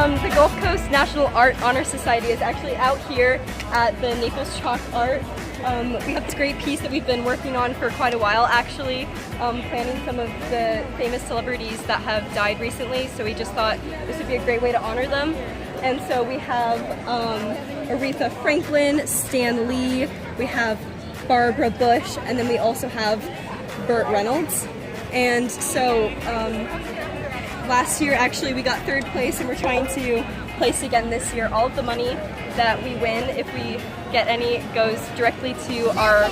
The Gulf Coast National Art Honor Society is actually out here at the Naples Chalk Art. We have this great piece that we've been working on for quite a while, actually, planning some of the famous celebrities that have died recently, so we just thought this would be a great way to honor them. And so we have Aretha Franklin, Stan Lee, we have Barbara Bush, and then we also have Burt Reynolds. And so last year actually we got 3rd place, and we're trying to place again this year. All of the money that we win, if we get any, goes directly to our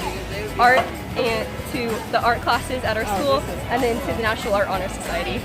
art and to the art classes at our school, and then to the National Art Honor Society.